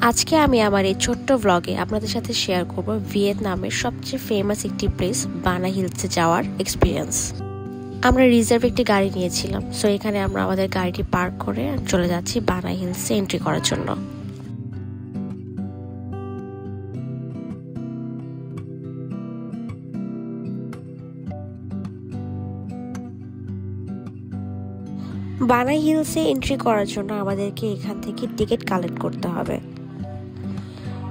আজকে আমি আমার এই ছোট্ট ব্লগে আপনাদের সাথে শেয়ার করব ভিয়েতনামের সবচেয়ে ফেমাস একটি প্লেস বানা হিলসে যাওয়ার এক্সপিরিয়েন্স। আমরা রিজার্ভ একটি গাড়ি নিয়েছিলাম, সো এখানে আমরা আমাদের গাড়িটি পার্ক করে চলে যাচ্ছি বানা হিলসে এন্ট্রি করার জন্য। বানা হিলসে এন্ট্রি করার জন্য আমাদেরকে এখান থেকে টিকিট কালেক্ট করতে হবে।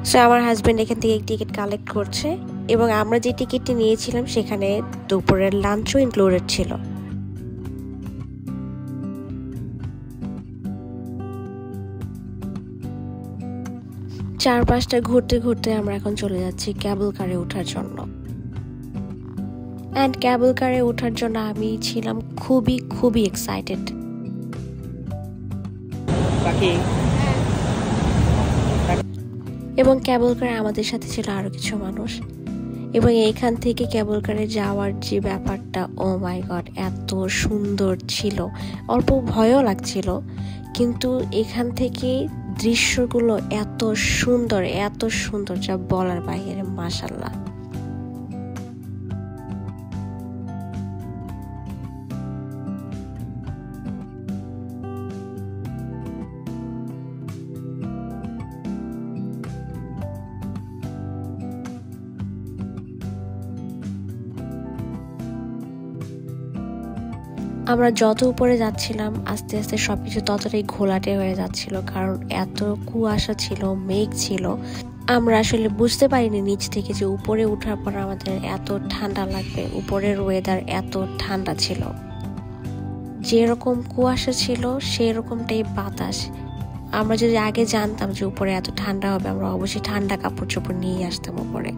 সো আমার হাজব্যান্ড এখান থেকে টিকিট কালেক্ট করছে এবং আমরা যে টিকিটটি নিয়েছিলাম সেখানে দুপুরের লাঞ্চও ইনক্লুডেড ছিল। চারপাশটা ঘুরতে ঘুরতে আমরা এখন চলে যাচ্ছি ক্যাবল কারে ওঠার জন্য। অ্যান্ড ক্যাবল কারে ওঠার জন্য আমি ছিলাম খুবই এক্সাইটেড। এবং ক্যাবল কারে আমাদের সাথে ছিল আরো কিছু মানুষ, এবং এইখান থেকে ক্যাবল কারে যাওয়ার যে ব্যাপারটা, ও মাই গড, এত সুন্দর ছিল। অল্প ভয়ও লাগছিল, কিন্তু এখান থেকে দৃশ্যগুলো এত সুন্দর যা বলার বাইরে, মাশাআল্লাহ। আমরা যত উপরে যাচ্ছিলাম আস্তে আস্তে সবকিছু ততটাই ঘোলাটে হয়ে যাচ্ছিল, কারণ এত কুয়াশা ছিল, মেঘ ছিল। আমরা আসলে বুঝতে পারিনি নিচ থেকে যে উপরে ওঠার পর আমাদের এত ঠান্ডা লাগবে। উপরের ওয়েদার এত ঠান্ডা ছিল, যেরকম কুয়াশা ছিল সেরকমটাই বাতাস। আমরা যদি আগে জানতাম যে উপরে এত ঠান্ডা হবে, আমরা অবশ্যই ঠান্ডা কাপড় চোপড় নিয়ে আসতাম উপরে।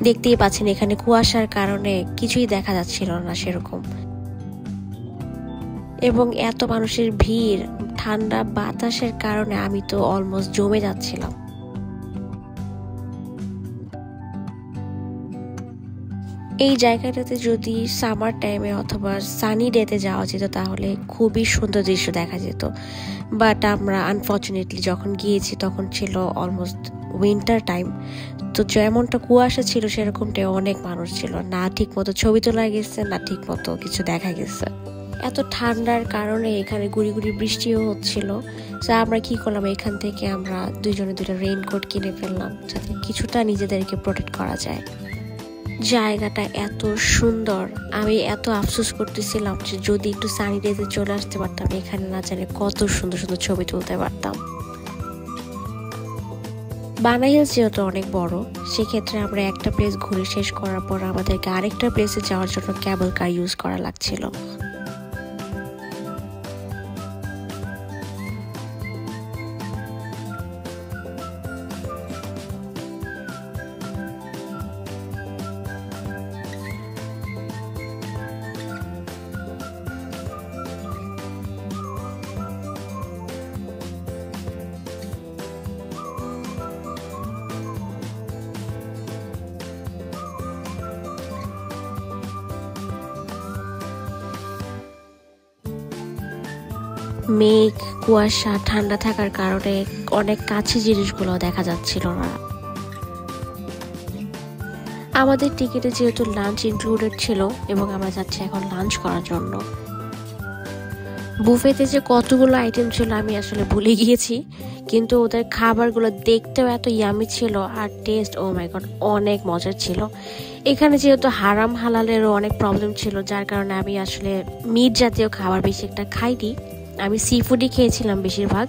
দেখতেই পাচ্ছেন এখানে কুয়াশার কারণে কিছুই দেখা যাচ্ছিল না সেরকম, এবং এত মানুষের ভিড়, ঠান্ডা বাতাসের কারণে আমি তো অলমোস্ট জমে যাচ্ছিলাম। এই জায়গাটাতে যদি সামার টাইমে অথবা সানি ডেতে যাওয়া যেত তাহলে খুবই সুন্দর দৃশ্য দেখা যেত, বাট আমরা আনফর্চুনেটলি যখন গিয়েছি তখন ছিল অলমোস্ট উইন্টার টাইম। তো যেমনটা কুয়াশা ছিল সেরকমটাই অনেক মানুষ ছিল, না ঠিক মতো ছবি তোলা গেছে, না ঠিক মতো কিছু দেখা গেছে। এত ঠান্ডার কারণে এখানে গুড়ি বৃষ্টিও হচ্ছিল। তো আমরা কি করলাম, এখান থেকে আমরা দুইজনে দুটো রেইনকোট কিনে ফেললাম যাতে কিছুটা নিজেদেরকে প্রোটেক্ট করা যায়। জায়গাটা এত সুন্দর, আমি এত আফসোস করতেছিলাম যে যদি একটু সানি ডেতে চলে আসতে পারতাম, এখানে না জানি কত সুন্দর ছবি তুলতে পারতাম। বানা হিলস যেহেতু অনেক বড়, সেক্ষেত্রে আমরা একটা প্লেস ঘুরে শেষ করার পর আমাদেরকে আরেকটা প্লেসে যাওয়ার জন্য ক্যাবল কার ইউজ করা লাগছিল। মেঘ, কুয়াশা, ঠান্ডা থাকার কারণে অনেক কাছে জিনিসগুলো দেখা যাচ্ছিল না। আমাদের টিকিটে যেহেতু লাঞ্চ ইনক্লুডেড ছিল এবং আমরা যাচ্ছি এখন লাঞ্চ করার জন্য। বুফেতে যে কতগুলো আইটেম ছিল আমি আসলে ভুলে গিয়েছি, কিন্তু ওদের খাবারগুলো দেখতেও এত ইয়ামি ছিল, আর টেস্ট, ও মাই গড, অনেক মজার ছিল। এখানে যেহেতু হারাম হালালেরও অনেক প্রবলেম ছিল, যার কারণে আমি আসলে মিট জাতীয় খাবার বেশি একটা খাইনি। আমি সি ফুডই খেয়েছিলাম বেশিরভাগ।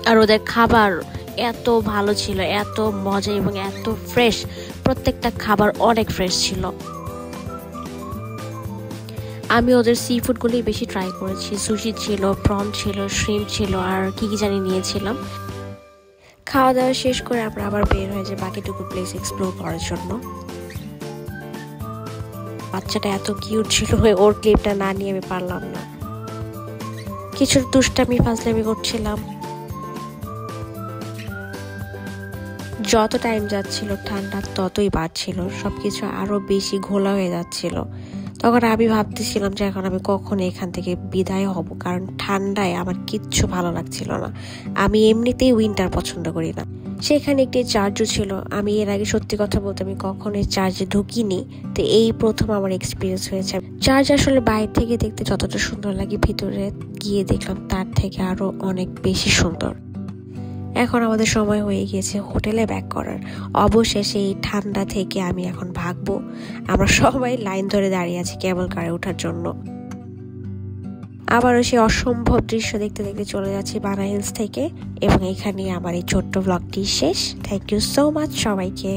আর ওদের খাবার এত ভালো ছিল, এত মজা এবং এত ফ্রেশ, প্রত্যেকটা খাবার অনেক ফ্রেশ ছিল। আমি ওদের সি ফুডগুলোই বেশি ট্রাই করেছি। সুশি ছিল, প্রন ছিল, শ্রিম্প ছিল, আর কি জানি নিয়েছিলাম। খাওয়া দাওয়া শেষ করে আমরা আবার বের হয়ে যাই বাকিটুকু প্লেস এক্সপ্লোর করার জন্য। বাচ্চাটা এত কিউট ছিল, ওর ক্লিপটা না নিয়ে আমি পারলাম না। কিছু দুষ্টামি ফাজলামি করছিলাম। যত টাইম যাচ্ছিল ঠান্ডা ততই বাড়ছিল, সবকিছু আরো বেশি ঘোলা হয়ে যাচ্ছিল। তখন আমি ভাবতেছিলাম যে এখন আমি কখন এখান থেকে বিদায় হব, কারণ ঠান্ডায় আমার কিচ্ছু ভালো লাগছিল না। আমি এমনিতেই উইন্টার পছন্দ করি না। সেখানে একটি চার্জও ছিল। আমি এর আগে সত্যি কথা বলতে আমি কখনো চার্জে ঢুকিনি, তো এই প্রথম আমার এক্সপিরিয়েন্স হয়েছে। চার্জ আসলে বাইরে থেকে দেখতে যতটা সুন্দর লাগে, ভিতরে গিয়ে দেখলাম তার থেকে আরো অনেক বেশি সুন্দর। এখন আমাদের সময় হয়ে গিয়েছে হোটেলে ব্যাক করার। অবশেষে এই ঠান্ডা থেকে আমি এখন ভাগবো। আমরা সবাই লাইন ধরে দাঁড়িয়ে আছি কেবল কারে ওঠার জন্য। আবারও সেই অসম্ভব দৃশ্য দেখতে দেখতে চলে যাচ্ছি বানা হিলস থেকে, এবং এখানে আমার এই ছোট্ট ব্লগটি শেষ। থ্যাংক ইউ সো মাচ সবাইকে।